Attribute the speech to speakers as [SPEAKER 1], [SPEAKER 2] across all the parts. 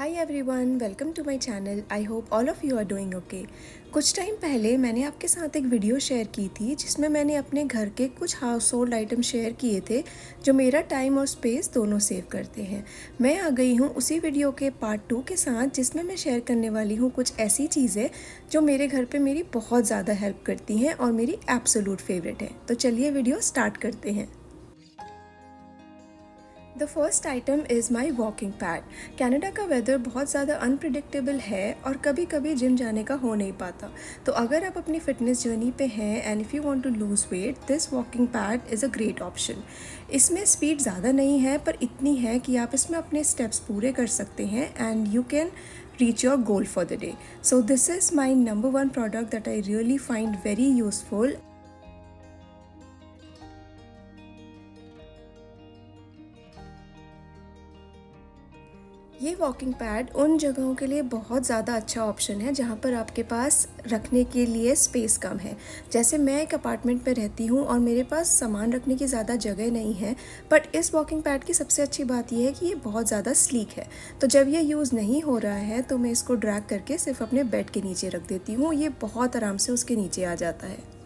[SPEAKER 1] Hi everyone, welcome to my channel. I hope all of you are doing okay. कुछ time पहले मैंने आपके साथ एक वीडियो शेयर की थी जिसमें मैंने अपने घर के कुछ हाउस होल्ड आइटम शेयर किए थे जो मेरा टाइम और स्पेस दोनों सेव करते हैं। मैं आ गई हूँ उसी वीडियो के पार्ट 2 के साथ जिसमें मैं शेयर करने वाली हूँ कुछ ऐसी चीज़ें जो मेरे घर पे मेरी बहुत ज़्यादा हेल्प करती हैं और मेरी एब्सोल्यूट फेवरेट है। तो चलिए वीडियो स्टार्ट करते हैं। The first item is my walking pad. Canada का वेदर बहुत ज़्यादा अनप्रिडिक्टेबल है और कभी कभी जिम जाने का हो नहीं पाता। तो अगर आप अपनी फिटनेस जर्नी पे हैं and if you want to lose weight, this walking pad is a great option. इसमें स्पीड ज़्यादा नहीं है पर इतनी है कि आप इसमें अपने स्टेप्स पूरे कर सकते हैं and you can reach your goal for the day. So this is my number one product that I really find very useful. ये वॉकिंग पैड उन जगहों के लिए बहुत ज़्यादा अच्छा ऑप्शन है जहाँ पर आपके पास रखने के लिए स्पेस कम है। जैसे मैं एक अपार्टमेंट में रहती हूँ और मेरे पास सामान रखने की ज़्यादा जगह नहीं है, बट इस वॉकिंग पैड की सबसे अच्छी बात यह है कि ये बहुत ज़्यादा स्लीक है। तो जब ये यूज़ नहीं हो रहा है तो मैं इसको ड्रैग करके सिर्फ अपने बेड के नीचे रख देती हूँ। ये बहुत आराम से उसके नीचे आ जाता है।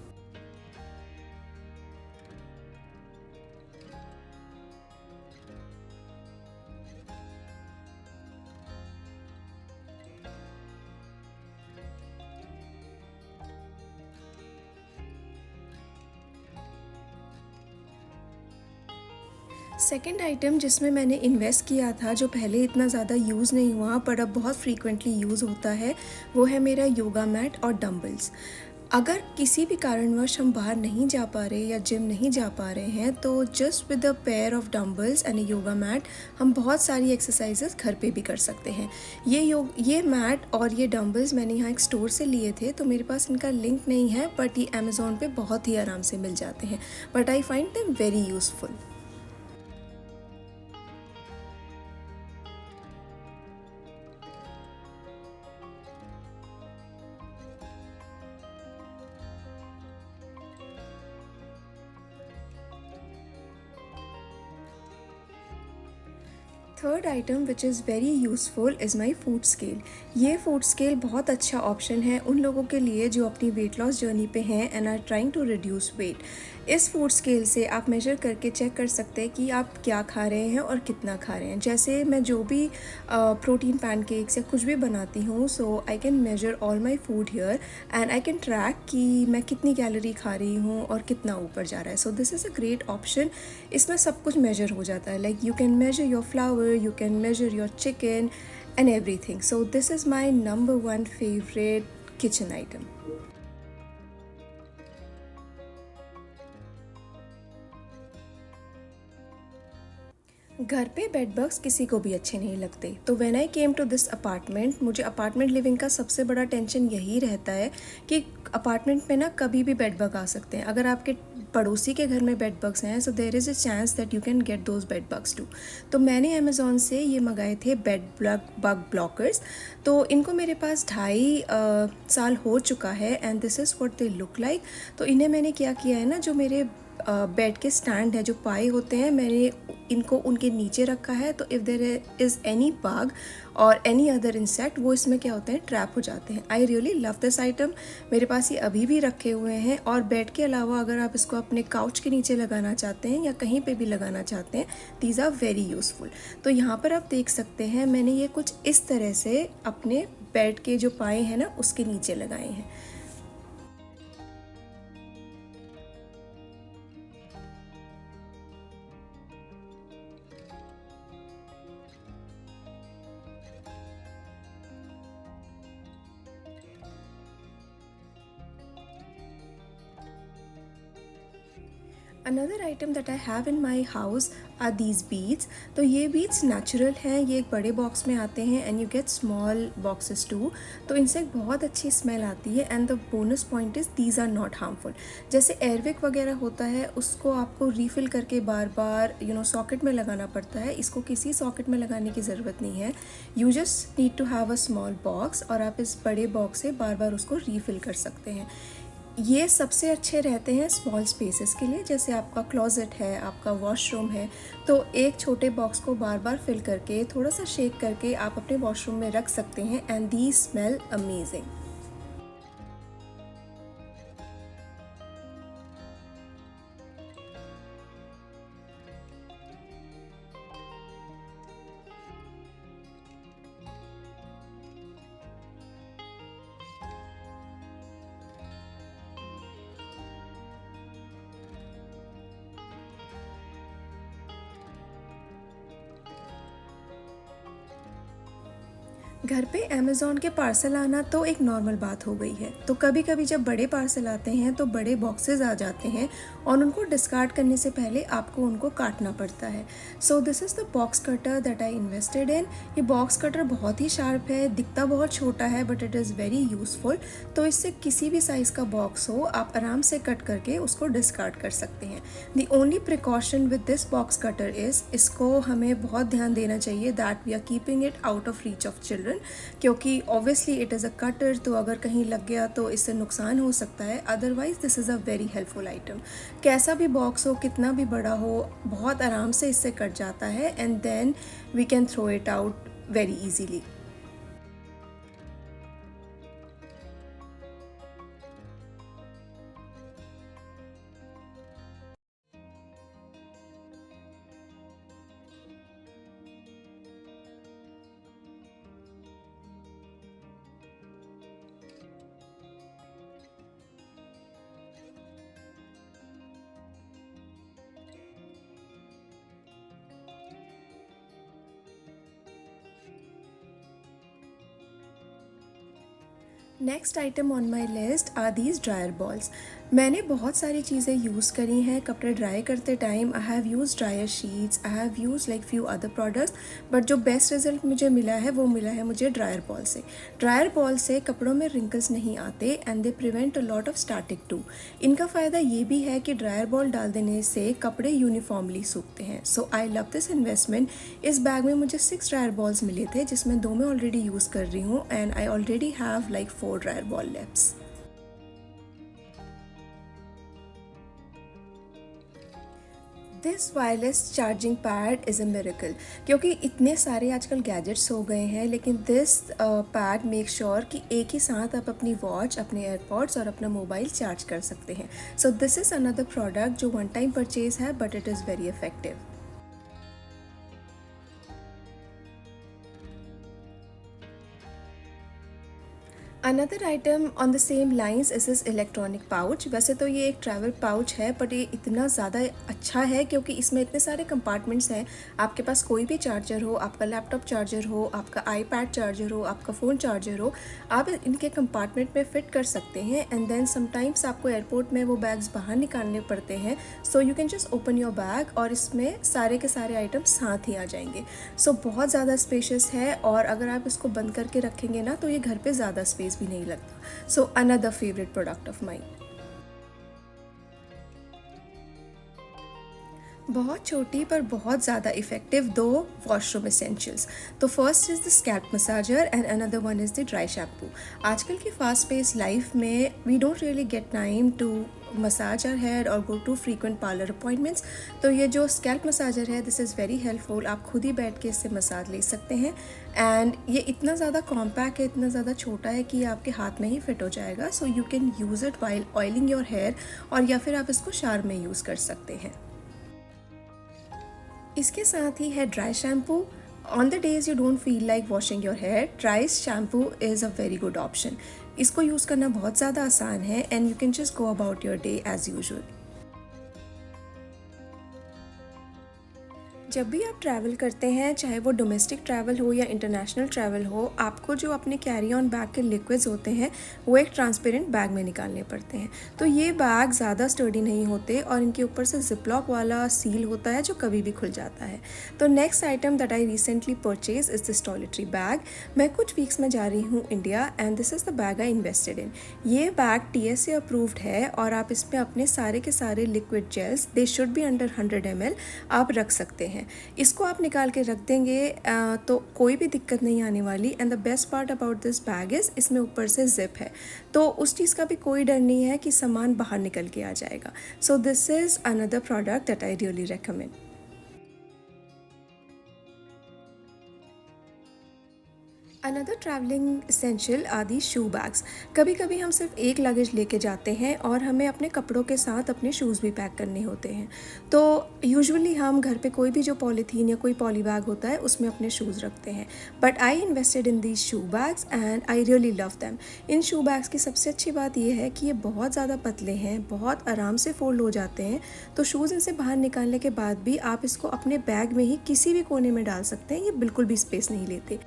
[SPEAKER 1] सेकेंड आइटम जिसमें मैंने इन्वेस्ट किया था, जो पहले इतना ज़्यादा यूज़ नहीं हुआ पर अब बहुत फ्रीक्वेंटली यूज़ होता है, वो है मेरा योगा मैट और डम्बल्स। अगर किसी भी कारणवश हम बाहर नहीं जा पा रहे या जिम नहीं जा पा रहे हैं तो just with a pair of dumbbells and a yoga mat हम बहुत सारी एक्सरसाइजेस घर पे भी कर सकते हैं। ये मैट और ये डम्बल्स मैंने यहाँ एक स्टोर से लिए थे, तो मेरे पास इनका लिंक नहीं है बट ये अमेज़ॉन पे बहुत ही आराम से मिल जाते हैं। But I find them very useful. Third item which is very useful is my food scale. ये फूड स्केल बहुत अच्छा ऑप्शन है उन लोगों के लिए जो अपनी वेट लॉस जर्नी पे हैं and are trying to reduce weight. इस फूड स्केल से आप मेजर करके चेक कर सकते हैं कि आप क्या खा रहे हैं और कितना खा रहे हैं। जैसे मैं जो भी प्रोटीन पैनकेक्स या कुछ भी बनाती हूँ, so I can measure all my food here and I can track कि मैं कितनी कैलोरी खा रही हूँ और कितना ऊपर जा रहा है। सो this is a great option. इसमें सब कुछ मेजर हो जाता है, like you can measure your flower, you can measure your chicken and everything. So this is my number one favorite kitchen item. घर पे बेड बग्स किसी को भी अच्छे नहीं लगते, तो when I came to this apartment, मुझे अपार्टमेंट लिविंग का सबसे बड़ा टेंशन यही रहता है कि अपार्टमेंट में ना कभी भी बेड बग आ सकते हैं। अगर आपके पड़ोसी के घर में बेड बग्स हैं, so there is a chance that you can get those bed bugs too. तो मैंने अमेज़ॉन से ये मंगाए थे बेड बग ब्लॉकर्स। तो इनको मेरे पास 2.5 साल हो चुका है and this is what they look like. तो इन्हें मैंने क्या किया है ना, जो मेरे बेड के स्टैंड है, जो पाए होते हैं, मैंने इनको उनके नीचे रखा है। तो if there is any bug और एनी अदर इंसेक्ट, वो इसमें क्या होते हैं, ट्रैप हो जाते हैं। I really love this item. मेरे पास ये अभी भी रखे हुए हैं। और बेड के अलावा अगर आप इसको अपने काउच के नीचे लगाना चाहते हैं या कहीं पे भी लगाना चाहते हैं, दीज आर वेरी यूज़फुल। तो यहाँ पर आप देख सकते हैं मैंने ये कुछ इस तरह से अपने बेड के जो पाए हैं ना उसके नीचे लगाए हैं। Another item that I have in my house are these beads. तो ये बीड्स नेचुरल हैं, ये एक बड़े बॉक्स में आते हैं and you get small boxes too. तो इनसे एक बहुत अच्छी स्मेल आती है and the bonus point is these are not harmful. जैसे एयरविक वगैरह होता है, उसको आपको रीफ़िल करके बार बार सॉकेट में लगाना पड़ता है। इसको किसी सॉकेट में लगाने की ज़रूरत नहीं है। You just need to have a small box और आप इस बड़े बॉक्स से बार बार उसको रीफ़िल कर सकते हैं। ये सबसे अच्छे रहते हैं स्मॉल स्पेसेस के लिए, जैसे आपका क्लोजेट है, आपका वॉशरूम है। तो एक छोटे बॉक्स को बार बार फिल करके थोड़ा सा शेक करके आप अपने वॉशरूम में रख सकते हैं एंड दी स्मेल अमेजिंग। घर पे अमेज़न के पार्सल आना तो एक नॉर्मल बात हो गई है। तो कभी कभी जब बड़े पार्सल आते हैं तो बड़े बॉक्सेस आ जाते हैं और उनको डिस्कार्ड करने से पहले आपको उनको काटना पड़ता है। सो this is the box cutter that I invested इन। ये बॉक्स कटर बहुत ही शार्प है, दिखता बहुत छोटा है but it is very useful. तो इससे किसी भी साइज़ का बॉक्स हो आप आराम से कट करके उसको डिस्कार्ड कर सकते हैं। The only precaution with this box cutter is, इसको हमें बहुत ध्यान देना चाहिए that we are keeping it out of reach of children, क्योंकि obviously it is a cutter, तो अगर कहीं लग गया तो इससे नुकसान हो सकता है। Otherwise this is a very helpful item. कैसा भी बॉक्स हो, कितना भी बड़ा हो, बहुत आराम से इससे कट जाता है and then we can throw it out very easily. Next item on my list are these dryer balls. मैंने बहुत सारी चीज़ें यूज़ करी हैं कपड़े ड्राई करते time. I have use dryer sheets, I have use like few other products, but जो best result मुझे मिला है वो मिला है मुझे ड्रायर बॉल से। ड्रायर बॉल से कपड़ों में रिंकल्स नहीं आते and they prevent a lot of static too. इनका फ़ायदा ये भी है कि ड्रायर बॉल डाल देने से कपड़े यूनिफॉर्मली सूखते हैं। So I love this investment. इस बैग में मुझे 6 ड्रायर बॉल्स मिले थे जिसमें 2 मैं ऑलरेडी यूज़ कर रही हूँ and I already have like 4 dryer ball lefts. This wireless charging pad is a miracle, क्योंकि इतने सारे आजकल गैजेट्स हो गए हैं, लेकिन दिस पैड मेक श्योर कि एक ही साथ आप अपनी वॉच, अपने एयरपॉड्स और अपना मोबाइल चार्ज कर सकते हैं। सो दिस इज़ अनदर प्रोडक्ट जो वन टाइम परचेज है but it is very effective. Another item on the same lines is this electronic pouch. वैसे तो ये एक ट्रैवल पाउच है बट ये इतना ज़्यादा अच्छा है क्योंकि इसमें इतने सारे कंपार्टमेंट्स हैं। आपके पास कोई भी चार्जर हो, आपका लैपटॉप चार्जर हो, आपका आईपैड चार्जर हो, आपका फ़ोन चार्जर हो, आप इनके कंपार्टमेंट में फ़िट कर सकते हैं। एंड देन समटाइम्स आपको एयरपोर्ट में वो बैग्स बाहर निकालने पड़ते हैं, सो you can just open your bag और इसमें सारे के सारे आइटम्स साथ ही आ जाएंगे। सो बहुत ज़्यादा स्पेशियस है और अगर आप इसको बंद करके रखेंगे ना तो ये घर पे ज़्यादा स्पेस भी नहीं लगता। So another favourite product of mine. बहुत छोटी पर बहुत ज़्यादा इफ़ेक्टिव 2 वॉशरूम एसेंशियल्स। तो first is the scalp massager and another one is the dry shampoo. आजकल की फास्ट पेस लाइफ में we don't really get time to massage our hair और go to frequent parlour appointments. तो ये जो scalp massager है this is very helpful. आप खुद ही बैठ के इससे मसाज ले सकते हैं एंड ये इतना ज़्यादा कॉम्पैक्ट है, इतना ज़्यादा छोटा है कि ये आपके हाथ में ही फिट हो जाएगा। So you can use it while oiling your hair और या फिर आप इसको शावर में यूज़ कर सकते हैं। इसके साथ ही है dry shampoo. On the days you don't feel like washing your hair, dry shampoo is a very good option. इसको यूज़ करना बहुत ज़्यादा आसान है and you can just go about your day as usual. जब भी आप ट्रैवल करते हैं, चाहे वो डोमेस्टिक ट्रैवल हो या इंटरनेशनल ट्रैवल हो, आपको जो अपने कैरी ऑन बैग के लिक्विड्स होते हैं वो एक ट्रांसपेरेंट बैग में निकालने पड़ते हैं। तो ये बैग ज़्यादा स्टर्डी नहीं होते और इनके ऊपर से जिपलॉक वाला सील होता है जो कभी भी खुल जाता है। तो next item that I recently purchase is this toiletry bag. मैं कुछ वीक्स में जा रही हूँ India and this is the bag I invested इन। ये बैग TSA अप्रूव्ड है और आप इसमें अपने सारे के सारे liquid gels, they should be under 100 ml, आप रख सकते हैं। हैं। इसको आप निकाल के रख देंगे तो कोई भी दिक्कत नहीं आने वाली। And the best part about this bag is इसमें ऊपर से जिप है, तो उस चीज़ का भी कोई डर नहीं है कि सामान बाहर निकल के आ जाएगा। So this is another product that I really recommend. Another travelling essential are the shoe bags. कभी कभी हम सिर्फ एक लगेज लेके जाते हैं और हमें अपने कपड़ों के साथ अपने शूज़ भी पैक करने होते हैं। तो यूजुअली हम घर पे कोई भी जो पॉलीथीन या कोई पॉली बैग होता है उसमें अपने शूज़ रखते हैं। But I invested in these shoe bags and I really love them. In shoe bags की सबसे अच्छी बात यह है कि ये बहुत ज़्यादा पतले हैं, बहुत आराम से फोल्ड हो जाते हैं। तो शूज़ इनसे बाहर निकालने के बाद भी आप इसको अपने बैग में ही किसी भी कोने में डाल सकते हैं, ये बिल्कुल भी स्पेस नहीं लेते।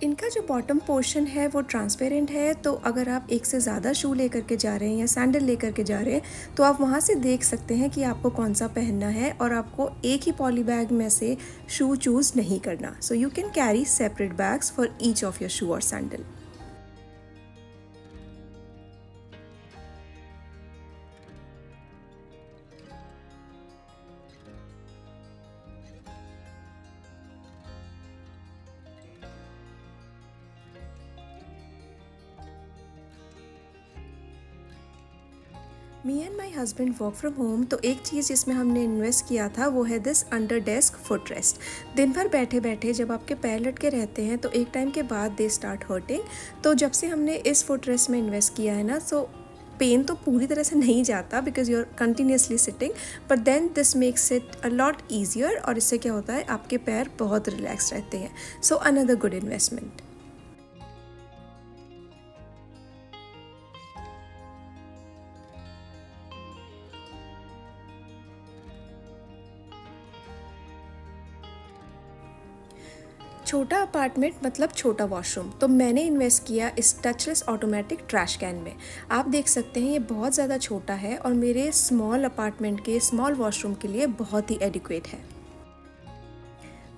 [SPEAKER 1] इनका जो बॉटम पोर्शन है वो ट्रांसपेरेंट है, तो अगर आप एक से ज़्यादा शू लेकर के जा रहे हैं या सैंडल लेकर के जा रहे हैं तो आप वहाँ से देख सकते हैं कि आपको कौन सा पहनना है, और आपको एक ही पॉली बैग में से शू चूज़ नहीं करना। So you can carry separate bags for each of your shoe और sandal. Me and my husband work from home, तो एक चीज़ जिसमें हमने इन्वेस्ट किया था वो है this under desk foot rest. दिन भर बैठे बैठे जब आपके पैर लटके रहते हैं तो एक टाइम के बाद दे स्टार्ट हर्टिंग। तो जब से हमने इस फुट रेस्ट में इन्वेस्ट किया है ना, सो पेन तो पूरी तरह से नहीं जाता because you are continuously sitting, but then this makes it a lot easier, और इससे क्या होता है आपके पैर बहुत रिलैक्स रहते हैं। So another good investment. छोटा अपार्टमेंट मतलब छोटा वॉशरूम, तो मैंने इन्वेस्ट किया इस टचलेस ऑटोमेटिक ट्रैश कैन में। आप देख सकते हैं ये बहुत ज़्यादा छोटा है और मेरे स्मॉल अपार्टमेंट के स्मॉल वॉशरूम के लिए बहुत ही एडिक्वेट है।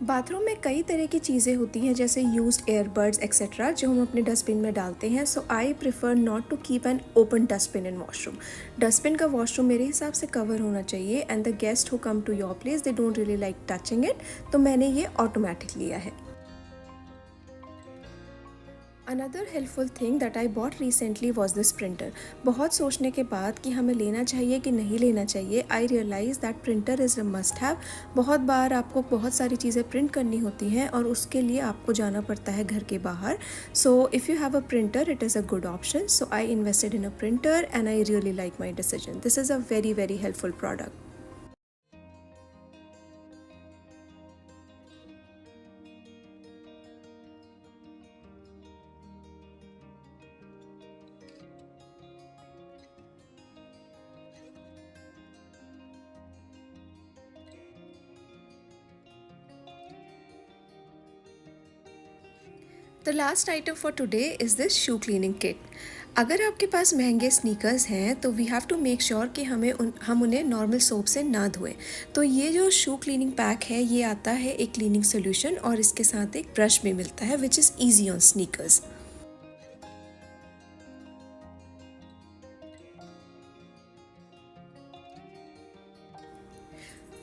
[SPEAKER 1] बाथरूम में कई तरह की चीज़ें होती हैं जैसे यूज्ड एयरबड्स एक्सेट्रा जो हम अपने डस्टबिन में डालते हैं। So I prefer not to keep an open dustbin in washroom. Dustbin का वॉशरूम मेरे हिसाब से कवर होना चाहिए, and the guest who come to your place they don't really like touching it, तो मैंने ये ऑटोमेटिक लिया है। Another helpful thing that I bought recently was this printer. बहुत सोचने के बाद कि हमें लेना चाहिए कि नहीं लेना चाहिए, I realise that printer is a must have. बहुत बार आपको बहुत सारी चीज़ें प्रिंट करनी होती हैं और उसके लिए आपको जाना पड़ता है घर के बाहर। So if you have a printer it is a good option. So I invested in a printer and I really like my decision. This is a very very helpful product. The last item for today is this shoe cleaning kit. अगर आपके पास महंगे sneakers हैं तो we have to make sure कि हम उन्हें normal soap से ना धोएं। तो ये जो शू क्लीनिंग पैक है ये आता है एक क्लीनिंग सोल्यूशन, और इसके साथ एक ब्रश भी मिलता है which is easy on sneakers.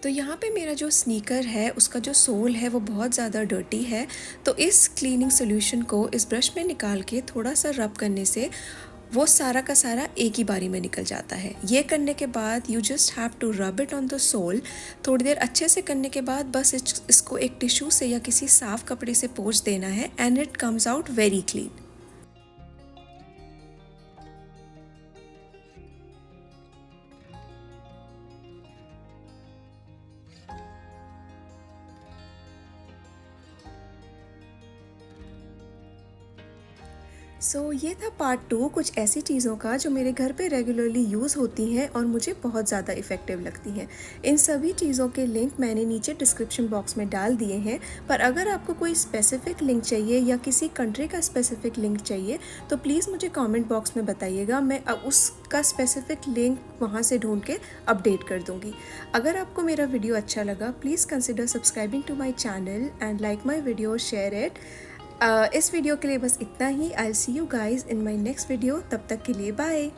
[SPEAKER 1] तो यहाँ पे मेरा जो स्नीकर है उसका जो सोल है वो बहुत ज़्यादा डर्टी है, तो इस क्लीनिंग सोल्यूशन को इस ब्रश में निकाल के थोड़ा सा रब करने से वो सारा का सारा एक ही बारी में निकल जाता है। ये करने के बाद you just have to rub it on the sole. थोड़ी देर अच्छे से करने के बाद बस इसको एक टिश्यू से या किसी साफ़ कपड़े से पोंछ देना है and it comes out very clean. ये था पार्ट 2 कुछ ऐसी चीज़ों का जो मेरे घर पे रेगुलरली यूज़ होती हैं और मुझे बहुत ज़्यादा इफ़ेक्टिव लगती हैं। इन सभी चीज़ों के लिंक मैंने नीचे डिस्क्रिप्शन बॉक्स में डाल दिए हैं, पर अगर आपको कोई स्पेसिफ़िक लिंक चाहिए या किसी कंट्री का स्पेसिफ़िक लिंक चाहिए तो प्लीज़ मुझे कमेंट बॉक्स में बताइएगा, मैं उसका स्पेसिफ़िक लिंक वहाँ से ढूंढ के अपडेट कर दूँगी। अगर आपको मेरा वीडियो अच्छा लगा please consider subscribing to my channel and like my video, share it. इस वीडियो के लिए बस इतना ही। I will see you guys in my next video. तब तक के लिए बाय।